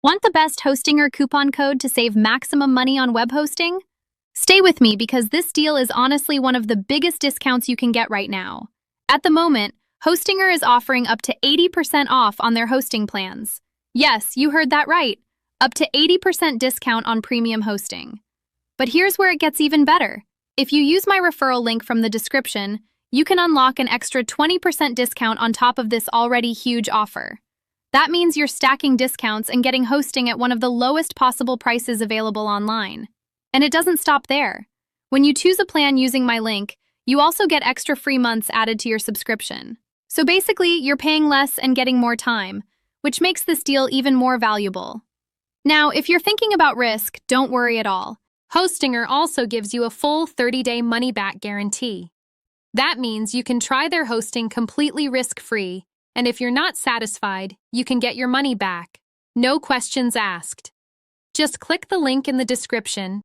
Want the best Hostinger coupon code to save maximum money on web hosting? Stay with me because this deal is honestly one of the biggest discounts you can get right now. At the moment, Hostinger is offering up to 80% off on their hosting plans. Yes, you heard that right. Up to 80% discount on premium hosting. But here's where it gets even better. If you use my referral link from the description, you can unlock an extra 20% discount on top of this already huge offer. That means you're stacking discounts and getting hosting at one of the lowest possible prices available online. And it doesn't stop there. When you choose a plan using my link, you also get extra free months added to your subscription. So basically, you're paying less and getting more time, which makes this deal even more valuable. Now, if you're thinking about risk, don't worry at all. Hostinger also gives you a full 30-day money-back guarantee. That means you can try their hosting completely risk-free, and if you're not satisfied, you can get your money back. No questions asked. Just click the link in the description